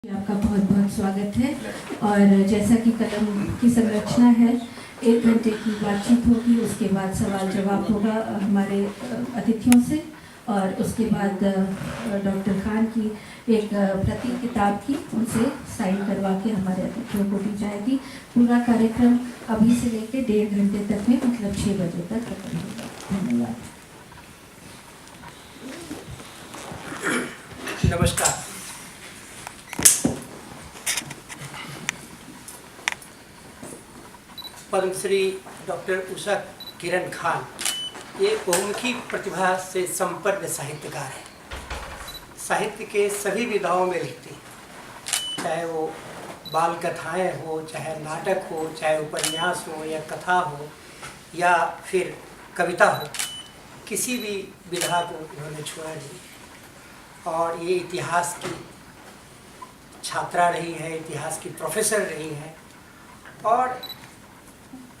आपका बहुत बहुत स्वागत है। और जैसा कि कलम की संरचना है, 1 घंटे की बातचीत होगी, उसके बाद सवाल जवाब होगा हमारे अतिथियों से, और उसके बाद डॉक्टर खान की एक प्रति किताब की उनसे साइन करवा के हमारे अतिथियों को दी जाएगी। पूरा कार्यक्रम अभी से लेकर 1.5 घंटे तक में, मतलब 6 बजे तक खत्म होगा। धन्यवाद। नमस्कार। पद्मश्री डॉक्टर उषा किरण खान ये बहुमुखी प्रतिभा से संपन्न साहित्यकार हैं। साहित्य के सभी विधाओं में लिखते हैं, चाहे वो बाल कथाएँ हो, चाहे नाटक हो, चाहे उपन्यास हो या कथा हो या फिर कविता हो, किसी भी विधा को उन्होंने छोड़ा नहीं। और ये इतिहास की छात्रा रही है, इतिहास की प्रोफेसर रही है। और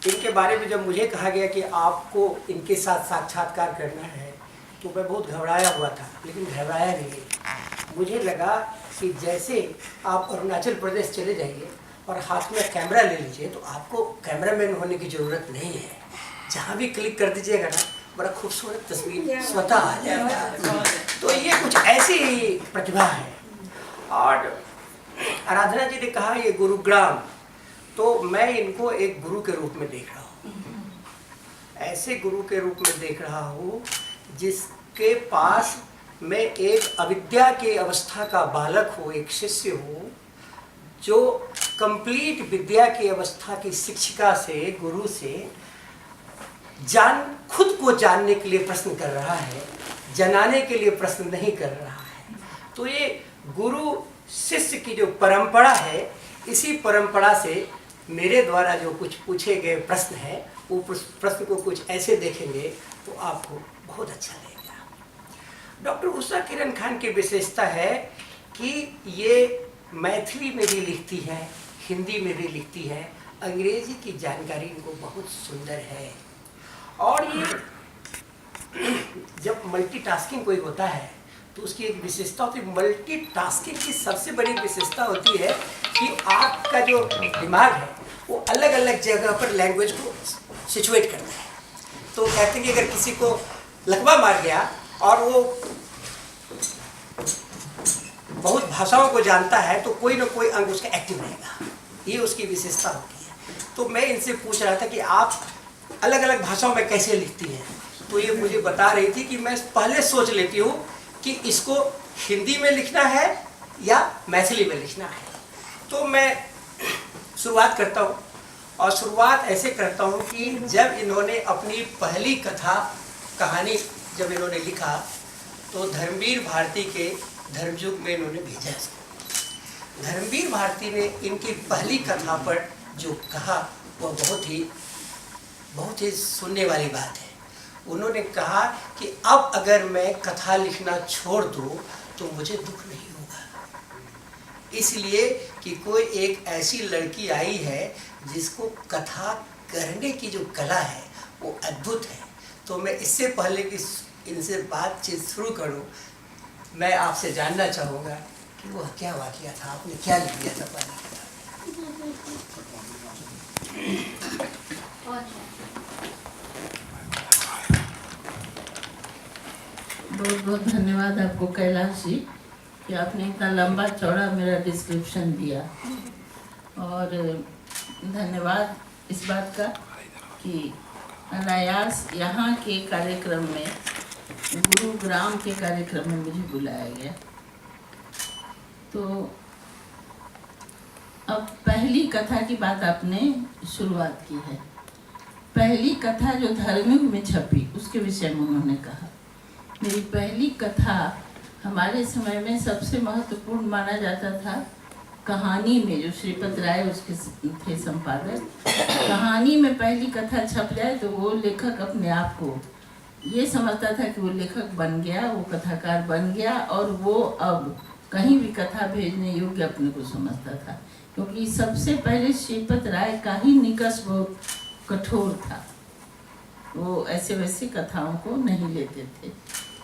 इनके बारे में जब मुझे कहा गया कि आपको इनके साथ साक्षात्कार करना है, तो मैं बहुत घबराया हुआ था, लेकिन घबराया नहीं। मुझे लगा कि जैसे आप अरुणाचल प्रदेश चले जाइए और हाथ में कैमरा ले लीजिए, तो आपको कैमरामैन होने की ज़रूरत नहीं है। जहाँ भी क्लिक कर दीजिएगा ना, बड़ा खूबसूरत तस्वीर स्वतः आ जाएगा। तो ये कुछ ऐसी प्रतिभा है। और आराधना जी ने कहा ये गुरुग्राम, तो मैं इनको एक गुरु के रूप में देख रहा हूँ। ऐसे गुरु के रूप में देख रहा हूँ जिसके पास मैं एक अविद्या की अवस्था का बालक हो, एक शिष्य हो, जो कंप्लीट विद्या की अवस्था की शिक्षिका से, गुरु से खुद को जानने के लिए प्रश्न कर रहा है, जनाने के लिए प्रश्न नहीं कर रहा है। तो ये गुरु शिष्य की जो परंपरा है, इसी परंपरा से मेरे द्वारा जो कुछ पूछे गए प्रश्न हैं, वो प्रश्न को कुछ ऐसे देखेंगे तो आपको बहुत अच्छा लगेगा। डॉक्टर उषा किरण खान की विशेषता है कि ये मैथिली में भी लिखती हैं, हिंदी में भी लिखती हैं, अंग्रेजी की जानकारी इनको बहुत सुंदर है। और ये जब मल्टीटास्किंग कोई होता है तो उसकी एक विशेषता होती है। मल्टीटास्किंग की सबसे बड़ी विशेषता होती है कि आपका जो दिमाग है वो अलग अलग जगह पर लैंग्वेज को सिचुएट करता है। तो कहते हैं कि अगर किसी को लकवा मार गया और वो बहुत भाषाओं को जानता है, तो कोई ना कोई अंग उसका एक्टिव रहेगा। ये उसकी विशेषता होती है। तो मैं इनसे पूछ रहा था कि आप अलग अलग भाषाओं में कैसे लिखती हैं। तो ये मुझे बता रही थी कि मैं पहले सोच लेती हूँ कि इसको हिंदी में लिखना है या मैथिली में लिखना है। तो मैं शुरुआत करता हूँ, और शुरुआत ऐसे करता हूँ कि जब इन्होंने अपनी पहली कहानी जब इन्होंने लिखा, तो धर्मवीर भारती के धर्मयुग में इन्होंने भेजा इसको। धर्मवीर भारती ने इनकी पहली कथा पर जो कहा वो बहुत ही सुनने वाली बात है। उन्होंने कहा कि अब अगर मैं कथा लिखना छोड़ दूँ तो मुझे दुख नहीं होगा, इसलिए कि कोई एक ऐसी लड़की आई है जिसको कथा करने की जो कला है वो अद्भुत है। तो मैं इससे पहले कि इनसे बातचीत शुरू करूं, मैं आपसे जानना चाहूँगा कि वो क्या वाक़या था, आपने क्या लिख दिया था पहले। बहुत बहुत धन्यवाद आपको कैलाश जी कि आपने इतना लंबा चौड़ा मेरा डिस्क्रिप्शन दिया। और धन्यवाद इस बात का कि अनायास यहाँ के कार्यक्रम में, गुरुग्राम के कार्यक्रम में मुझे बुलाया गया। तो अब पहली कथा की बात आपने शुरुआत की है। पहली कथा जो धर्मयुग में छपी उसके विषय में उन्होंने कहा। मेरी पहली कथा हमारे समय में सबसे महत्वपूर्ण माना जाता था कहानी में, जो श्रीपत राय उसके थे संपादक। कहानी में पहली कथा छप जाए तो वो लेखक अपने आप को ये समझता था कि वो लेखक बन गया, वो कथाकार बन गया, और वो अब कहीं भी कथा भेजने योग्य अपने को समझता था। क्योंकि सबसे पहले श्रीपत राय का ही निकष बहुत कठोर था, वो ऐसे वैसे कथाओं को नहीं लेते थे।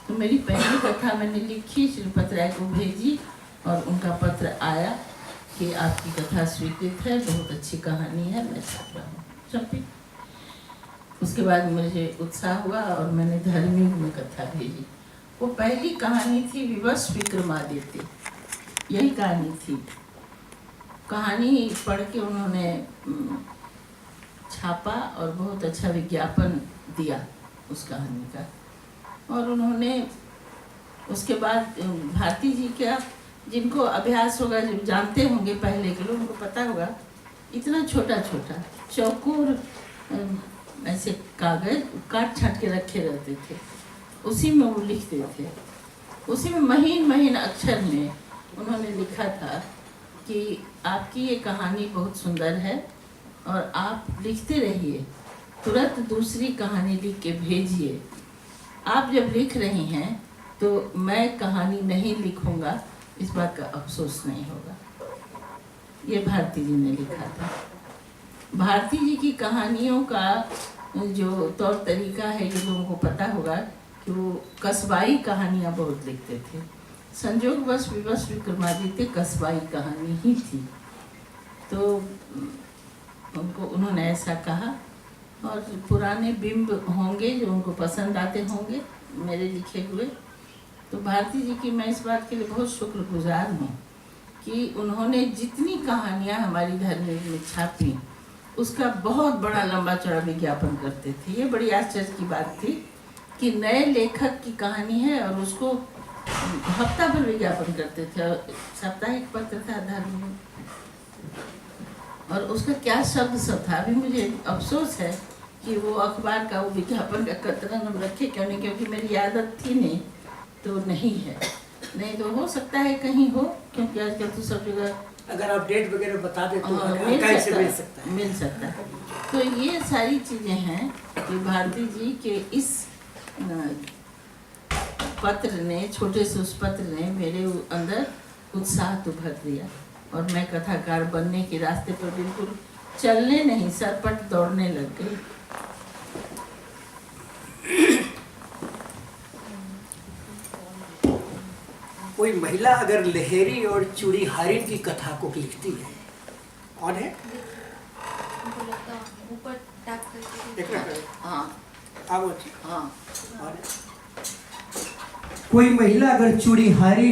तो मेरी पहली कथा मैंने लिखी, श्रीपत राय को भेजी, और उनका पत्र आया कि आपकी कथा स्वीकृत है, बहुत अच्छी कहानी है, मैं छाप रहा हूँ, छपी। उसके बाद मुझे उत्साह हुआ और मैंने धर्मयुग में कथा भेजी। वो पहली कहानी थी विवश विक्रमादित्य, यही कहानी थी। कहानी पढ़ के उन्होंने छापा और बहुत अच्छा विज्ञापन दिया उस कहानी का। और उन्होंने उसके बाद भारती जी का, जिनको अभ्यास होगा, जो जानते होंगे पहले के लोग, उनको पता होगा, इतना छोटा छोटा चौकोर ऐसे कागज काट छाट के रखे रहते थे, उसी में वो लिखते थे। उसी में महीन महीन अक्षर में उन्होंने लिखा था कि आपकी ये कहानी बहुत सुंदर है और आप लिखते रहिए, तुरंत दूसरी कहानी लिख के भेजिए। आप जब लिख रही हैं तो मैं कहानी नहीं लिखूंगा, इस बात का अफसोस नहीं होगा। ये भारती जी ने लिखा था। भारती जी की कहानियों का जो तौर तरीका है, ये लोगों को पता होगा कि वो कस्बाई कहानियाँ बहुत लिखते थे। संयोगवश विवश विक्रमादित्य कस्बाई कहानी ही थी, तो उन्होंने ऐसा कहा। और पुराने बिंब होंगे जो उनको पसंद आते होंगे मेरे लिखे हुए, तो भारती जी की मैं इस बात के लिए बहुत शुक्रगुजार हूँ कि उन्होंने जितनी कहानियाँ हमारी धर्मयुग में छापी, उसका बहुत बड़ा लंबा चौड़ा विज्ञापन करते थे। ये बड़ी आश्चर्य की बात थी कि नए लेखक की कहानी है और उसको हफ्ता भर विज्ञापन करते थे। साप्ताहिक पत्र था धर्मयुग, और उसका क्या शब्द सब था। अभी मुझे अफसोस है कि वो अखबार का वो विज्ञापन का कतरन हम रखे क्यों नहीं, क्योंकि मेरी आदत थी नहीं, तो नहीं है। नहीं तो हो सकता है कहीं हो, क्योंकि आजकल तो सब जगह अगर आप डेट वगैरह बता दें तो मिल सकता है। तो ये सारी चीज़ें हैं कि भारती जी के इस पत्र ने, छोटे से उस पत्र ने मेरे अंदर उत्साह तो भर दिया और मैं कथाकार बनने के रास्ते पर बिल्कुल चलने नहीं, सरपट दौड़ने लग गई। कोई महिला अगर लहेरी और चूड़ीहारी की कथा को लिखती है, कौन है? कोई महिला अगर चूड़ीहारी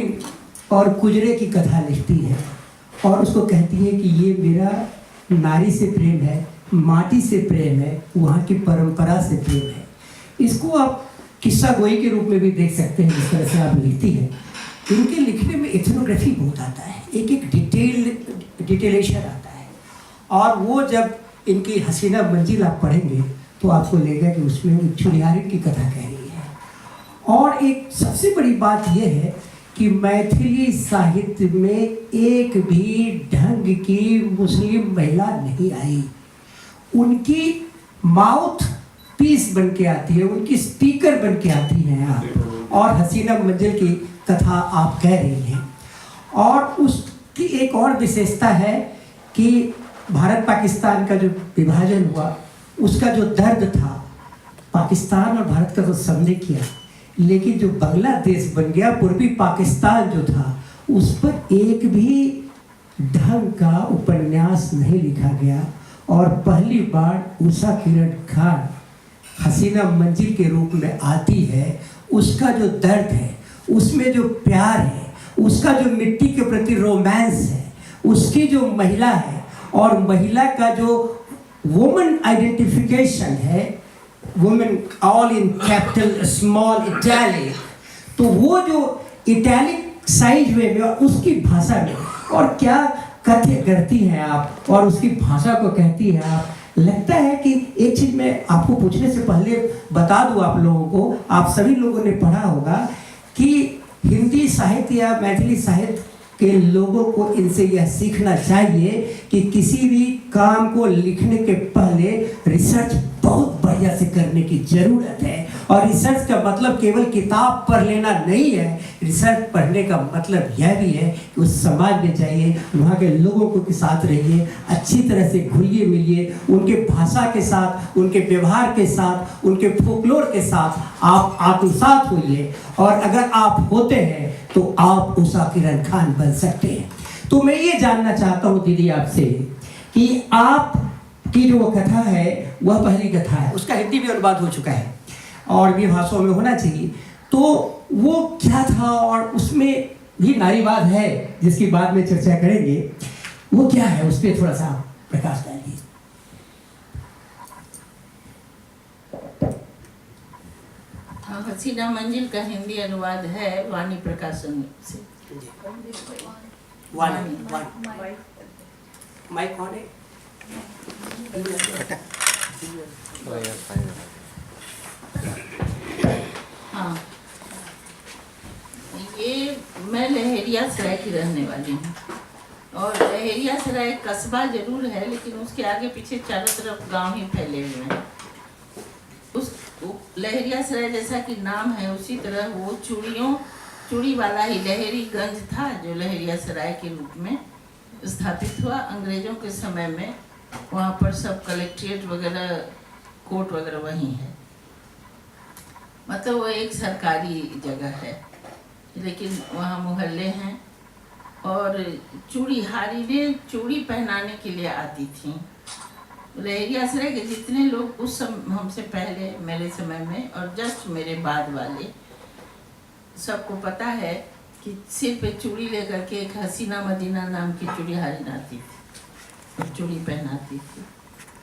और कुजरे की कथा लिखती है और उसको कहती है कि ये मेरा नारी से प्रेम है, माटी से प्रेम है, वहाँ की परंपरा से प्रेम है, इसको आप किस्सा गोई के रूप में भी देख सकते हैं। जिस तरह से आप लिखती हैं, इनके लिखने में एथनोग्राफी बहुत आता है, एक एक डिटेलेशन आता है। और वो जब इनकी हसीना मंजिल आप पढ़ेंगे तो आपको लगेगा कि उसमें चूड़ीहारी की कथा कह रही है। और एक सबसे बड़ी बात यह है कि मैथिली साहित्य में एक भी ढंग की मुस्लिम महिला नहीं आई। उनकी माउथ पीस बन के आती है, उनकी स्पीकर बन के आती हैं आप, और हसीना मंजिल की कथा आप कह रही हैं। और उसकी एक और विशेषता है कि भारत पाकिस्तान का जो विभाजन हुआ, उसका जो दर्द था, पाकिस्तान और भारत का तो सबने किया, लेकिन जो बांग्लादेश बन गया, पूर्वी पाकिस्तान जो था, उस पर एक भी ढंग का उपन्यास नहीं लिखा गया। और पहली बार उषा किरण खान हसीना मंजिल के रूप में आती है। उसका जो दर्द है, उसमें जो प्यार है, उसका जो मिट्टी के प्रति रोमांस है, उसकी जो महिला है और महिला का जो वुमन आइडेंटिफिकेशन है, women all in capital small italic, तो वो जो इटैलिक साइज में और उसकी भाषा में, और क्या कथ्य करती हैं आप और उसकी भाषा को कहती हैं आप। लगता है कि एक चीज मैं आपको पूछने से पहले बता दूं आप लोगों को, आप सभी लोगों ने पढ़ा होगा कि हिंदी साहित्य या मैथिली साहित्य के लोगों को इनसे यह सीखना चाहिए कि किसी भी काम को लिखने के पहले रिसर्च बहुत बढ़िया से करने की जरूरत है। और रिसर्च का मतलब केवल किताब पढ़ लेना नहीं है। रिसर्च पढ़ने का मतलब यह भी है कि उस समाज में जाइए, वहाँ के लोगों के साथ रहिए, अच्छी तरह से घुलिए मिलिए, उनके भाषा के साथ, उनके व्यवहार के साथ, उनके फोकलोर के साथ आप आत्मसात होइए। और अगर आप होते हैं तो आप उषा किरण खान बन सकते हैं। तो मैं ये जानना चाहता हूँ दीदी आपसे कि आप की जो कथा है वह पहली कथा है, उसका हिंदी भी अनुवाद हो चुका है और भी भाषाओं में होना चाहिए, तो वो क्या था और उसमें भी नारीवाद है जिसकी बाद में चर्चा करेंगे, वो क्या है उस पर थोड़ा सा प्रकाश डालिए। हसीना मंजिल का हिंदी अनुवाद है वाणी प्रकाशन से। माइक ऑन है। हाँ, ये मैं लहेरिया सराय की रहने वाली हूँ और लहेरिया सराय कस्बा जरूर है लेकिन उसके आगे पीछे चारों तरफ गांव ही फैले हुए हैं। उस लहेरिया सराय जैसा कि नाम है उसी तरह वो चूड़ी वाला ही लहेरीगंज था जो लहेरिया सराय के रूप में स्थापित हुआ। अंग्रेजों के समय में वहाँ पर सब कलेक्ट्रेट वगैरह, कोर्ट वगैरह वहीं है, मतलब वो एक सरकारी जगह है लेकिन वहाँ मोहल्ले हैं। और चूड़ीहारी ने चूड़ी पहनाने के लिए आती थी। लहेरिया सराय के जितने लोग उस हमसे पहले मेरे समय में और जस्ट मेरे बाद वाले सबको पता है कि सिर पे चूड़ी लेकर के एक हसीना मदीना नाम की चूड़ीहारी आती थी, चूड़ी पहनाती थी।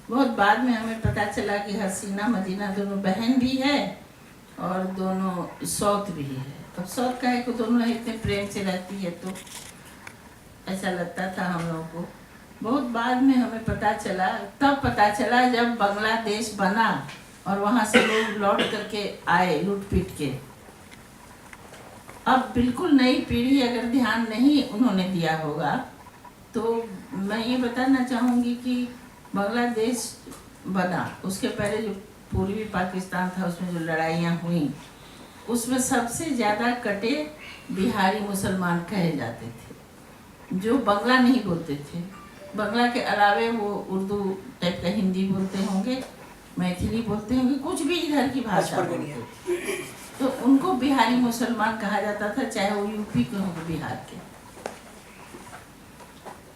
बहुत बाद में हमें पता चला कि हसीना मदीना दोनों बहन भी है और दोनों सौत भी है। अब सौत का है कि दोनों इतने प्रेम से रहती है तो ऐसा लगता था हम लोगों को। बहुत बाद में हमें पता चला, तब पता चला जब बांग्लादेश बना और वहाँ से लोग लौट करके आए लूट पीट के। अब बिल्कुल नई पीढ़ी अगर ध्यान नहीं उन्होंने दिया होगा तो मैं ये बताना चाहूँगी कि बांग्लादेश बना उसके पहले जो पूर्वी पाकिस्तान था उसमें जो लड़ाइयाँ हुई उसमें सबसे ज़्यादा कटे बिहारी मुसलमान कहे जाते थे जो बांग्ला नहीं बोलते थे। बांग्ला के अलावे वो उर्दू टाइप का हिंदी बोलते होंगे, मैथिली बोलते होंगे, कुछ भी इधर की भाषा बोलते, तो उनको बिहारी मुसलमान कहा जाता था, चाहे वो यूपी के हों बिहार के।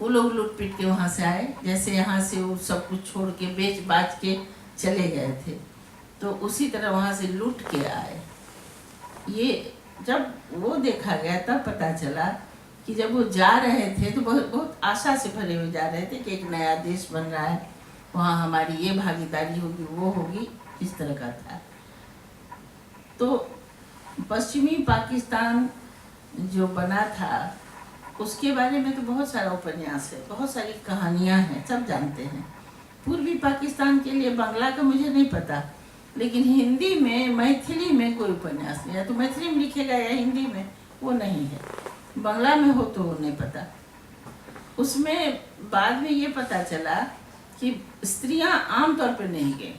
वो लोग लूट पीट के वहाँ से आए, जैसे यहाँ से वो सब कुछ छोड़ के बेच बाच के चले गए थे तो उसी तरह वहाँ से लूट के आए। ये जब वो देखा गया तब पता चला कि जब वो जा रहे थे तो बहुत बहुत आशा से भरे हुए जा रहे थे कि एक नया देश बन रहा है, वहाँ हमारी ये भागीदारी होगी वो होगी, इस तरह का था। तो पश्चिमी पाकिस्तान जो बना था उसके बारे में तो बहुत सारा उपन्यास है, बहुत सारी कहानियाँ हैं, सब जानते हैं। पूर्वी पाकिस्तान के लिए बांग्ला का मुझे नहीं पता, लेकिन हिंदी में मैथिली में कोई उपन्यास नहीं है। तो मैथिली में लिखेगा या हिंदी में वो नहीं है, बांग्ला में हो तो वो नहीं पता। उसमें बाद में ये पता चला कि स्त्रियां आमतौर पर नहीं गई।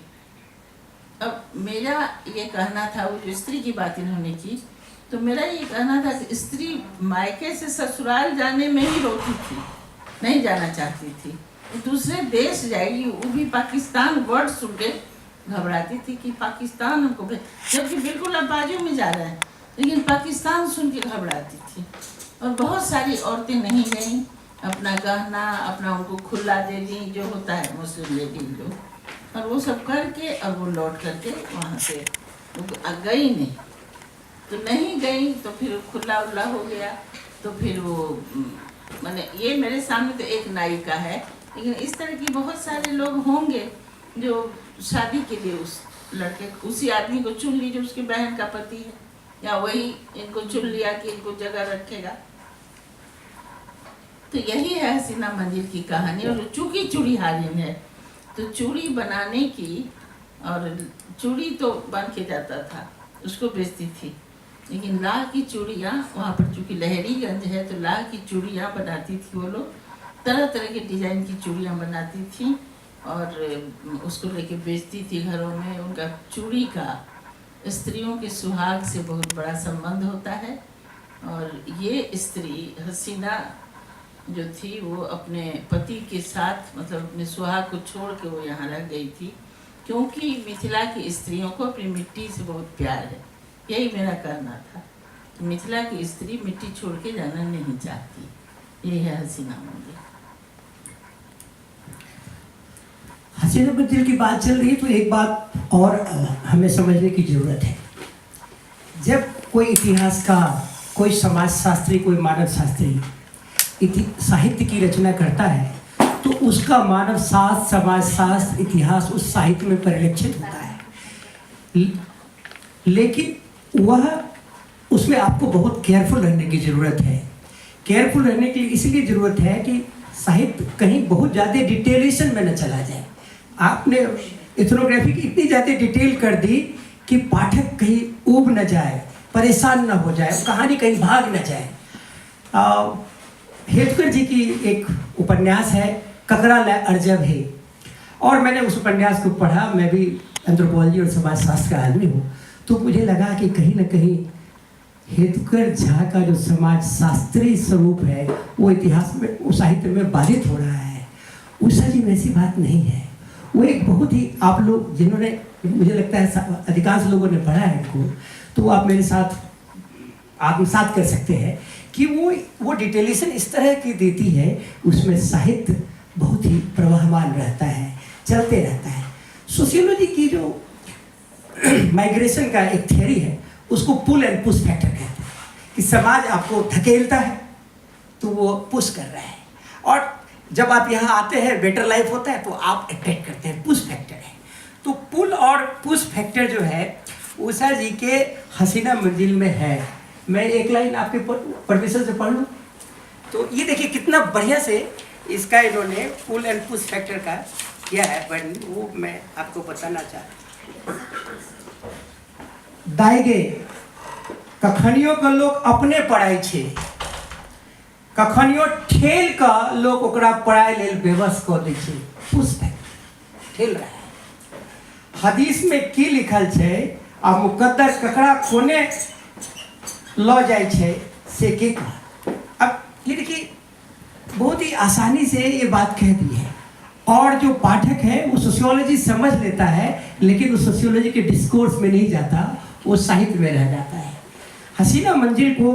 अब मेरा ये कहना था, वो जो स्त्री की बात इन्होंने की, तो मेरा ये कहना था कि स्त्री मायके से ससुराल जाने में ही रोती थी, नहीं जाना चाहती थी। दूसरे देश जाएगी, वो भी पाकिस्तान वर्ड सुन के घबराती थी कि पाकिस्तान हमको, जबकि बिल्कुल अब बाजू में जा रहे हैं, लेकिन पाकिस्तान सुन के घबराती थी। और बहुत सारी औरतें नहीं गईं, अपना गहना अपना उनको खुला दे दी, जो होता है मुस्लिम लेडीज लोग, और वो सब करके और वो लौट करके वहाँ से गई नहीं। तो नहीं गई तो फिर खुला उल्ला हो गया। तो फिर वो मैंने ये मेरे सामने तो एक नायिका है, लेकिन इस तरह की बहुत सारे लोग होंगे जो शादी के लिए उस लड़के उसी आदमी को चुन लीजिए, उसकी बहन का पति है, या वही इनको चुन लिया कि इनको जगह रखेगा। तो यही है हसीना मंजिल की कहानी। और चूंकि चूड़ीहारिन है तो चूड़ी बनाने की, और चूड़ी तो बन के जाता था, उसको बेचती थी, लेकिन लाह की चूड़ियाँ वहाँ पर चूँकि लहेरीगंज है तो लाह की चूड़ियाँ बनाती थी। वो लोग तरह तरह के डिज़ाइन की चूड़ियाँ बनाती थी और उसको लेके बेचती थी घरों में। उनका चूड़ी का स्त्रियों के सुहाग से बहुत बड़ा संबंध होता है। और ये स्त्री हसीना जो थी वो अपने पति के साथ मतलब अपने सुहाग को छोड़ के वो यहाँ रह गई थी, क्योंकि मिथिला की स्त्रियों को अपनी मिट्टी से बहुत प्यार है। यही मेरा कहना था कि मिथिला की स्त्री मिट्टी छोड़ के जाना नहीं चाहती। ये है हसीना मंदिर। हसीना मंदिर की बात चल रही है तो एक बात और हमें समझने की जरूरत है। जब कोई इतिहासकार, कोई समाजशास्त्री, कोई मानव शास्त्री साहित्य की रचना करता है तो उसका मानव शास्त्र, समाजशास्त्र, इतिहास उस साहित्य में परिलक्षित होता है। लेकिन वह उसमें आपको बहुत केयरफुल रहने की ज़रूरत है। केयरफुल रहने के लिए इसलिए ज़रूरत है कि साहित्य कहीं बहुत ज़्यादा डिटेलेशन में न चला जाए। आपने इथनोग्राफी की इतनी ज़्यादा डिटेल कर दी कि पाठक कहीं ऊब न जाए, परेशान न हो जाए, कहानी कहीं भाग न जाए। हेतकर जी की एक उपन्यास है ककरा लै अर्जब है, और मैंने उस उपन्यास को पढ़ा। मैं भी एंथ्रोपोलॉजी और समाजशास्त्र का आदमी हूँ, तो मुझे लगा कि कहीं ना कहीं हेतकर झा का जो समाज शास्त्रीय स्वरूप है वो इतिहास में, वो साहित्य में बाधित हो रहा है। उषा जी वैसी बात नहीं है। वो एक बहुत ही, आप लोग जिन्होंने, मुझे लगता है अधिकांश लोगों ने पढ़ा है इनको, तो आप मेरे साथ आत्मसात कर सकते हैं कि वो डिटेलेशन इस तरह की देती है, उसमें साहित्य बहुत ही प्रवाहमान रहता है, चलते रहता है। सोशियोलॉजी की जो माइग्रेशन का एक थियरी है उसको पुल एंड पुश फैक्टर कहते हैं, कि समाज आपको धकेलता है तो वो पुश कर रहा है, और जब आप यहाँ आते हैं बेटर लाइफ होता है तो आप अट्रैक्ट करते हैं, पुश फैक्टर है। तो पुल और पुश फैक्टर जो है उषा जी के हसीना मंजिल में है। मैं एक लाइन आपके परमिशन से पढ़ लूँ तो ये देखिए कितना बढ़िया से इसका इन्होंने पुल एंड पुश फैक्टर का किया है, बट वो मैं आपको बताना चाहता हूँ। दायगे कखनियों का लोग अपने पढ़ाई छे, कखनियों ठेल का लोग ओकरा पढ़ाई लेल बेबस कऽ दै छै। पुश फैक्टर ठेल रहा है। हदीस में की लिखल छै आ मुकद्दर ककरा कोने लऽ जाय छै से के कहा। अब ये देखिए बहुत ही आसानी से ये बात कह दी है, और जो पाठक है वो सोशियोलॉजी समझ लेता है, लेकिन वो सोशियोलॉजी के डिस्कोर्स में नहीं जाता, वो साहित्य में रह जाता है। हसीना मंजिल को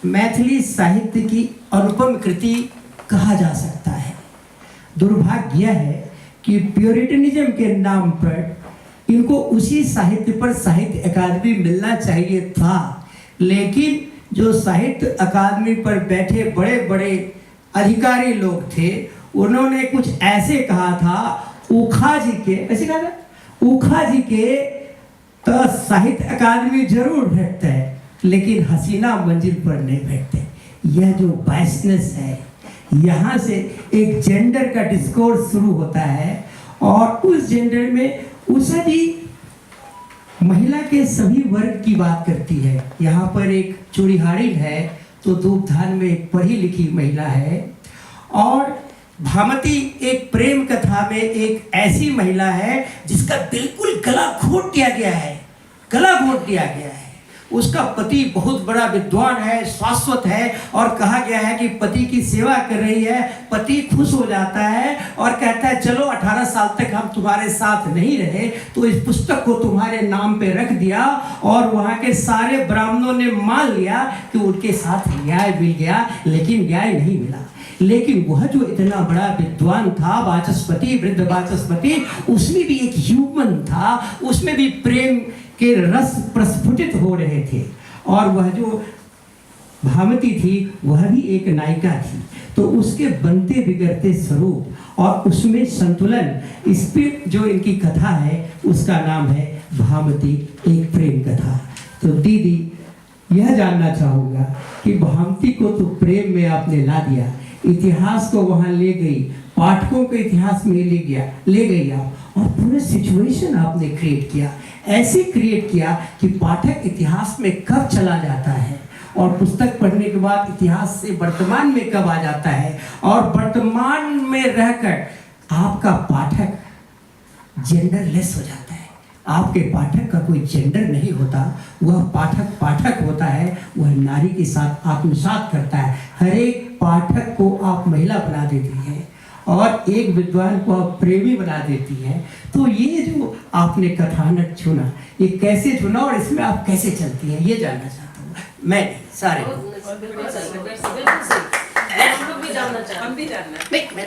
मैथिली साहित्य की अनुपम कृति कहा जा सकता है। दुर्भाग्य यह है कि प्योरिटनिज्म के नाम पर इनको उसी साहित्य पर साहित्य अकादमी मिलना चाहिए था, लेकिन जो साहित्य अकादमी पर बैठे बड़े बड़े अधिकारी लोग थे उन्होंने कुछ ऐसे कहा था, ऊखा जी के, ऐसे कहा था, ऊखा जी के तो साहित्य अकादमी जरूर भेटते हैं लेकिन हसीना मंजिल पर नहीं बैठते। यह जो बायसनेस है, यहाँ से एक जेंडर का डिस्कोर्स शुरू होता है, और उस जेंडर में उषा जी महिला के सभी वर्ग की बात करती है। यहाँ पर एक चूड़ीहारिन है तो दूबधान में एक पढ़ी लिखी महिला है, और भामती एक प्रेम कथा में एक ऐसी महिला है जिसका बिल्कुल गला घोट दिया गया है, गला घोट दिया गया है। उसका पति बहुत बड़ा विद्वान है, शाश्वत है, और कहा गया है कि पति की सेवा कर रही है। पति खुश हो जाता है और कहता है चलो 18 साल तक हम तुम्हारे साथ नहीं रहे तो इस पुस्तक को तुम्हारे नाम पे रख दिया, और वहाँ के सारे ब्राह्मणों ने मान लिया कि उनके साथ न्याय मिल गया, लेकिन न्याय नहीं मिला। लेकिन वह जो इतना बड़ा विद्वान था, वाचस्पति, वृद्ध वाचस्पति, उसमें भी एक ह्यूमन था, उसमें भी प्रेम के रस प्रस्फुटित हो रहे थे, और वह जो भामती थी वह भी एक नायिका थी। तो उसके बनते बिगड़ते स्वरूप और उसमें संतुलन, इस पे जो इनकी कथा है उसका नाम है भामती, एक प्रेम कथा। तो दीदी यह जानना चाहूँगा कि भामती को तो प्रेम में आपने ला दिया, इतिहास को वहाँ ले गई, पाठकों के इतिहास में ले गई आप, और पूरे सिचुएशन आपने क्रिएट किया, ऐसे क्रिएट किया कि पाठक इतिहास में कब चला जाता है और पुस्तक पढ़ने के बाद इतिहास से वर्तमान में कब आ जाता है, और वर्तमान में रहकर आपका पाठक जेंडरलेस हो जाता है, आपके पाठक का कोई जेंडर नहीं होता, वह पाठक पाठक होता है, वह नारी के साथ आत्मसात करता है। हर एक पाठक को आप महिला बना देती है और एक विद्वान को आप प्रेमी बना देती है। तो ये जो आपने कथानक चुना, ये कैसे चुना और इसमें आप कैसे चलती हैं, ये जानना चाहता हूँ मैं, नहीं सारे बिल्कुल सही, हम लोग भी जानना चाहते हैं। नहीं मैं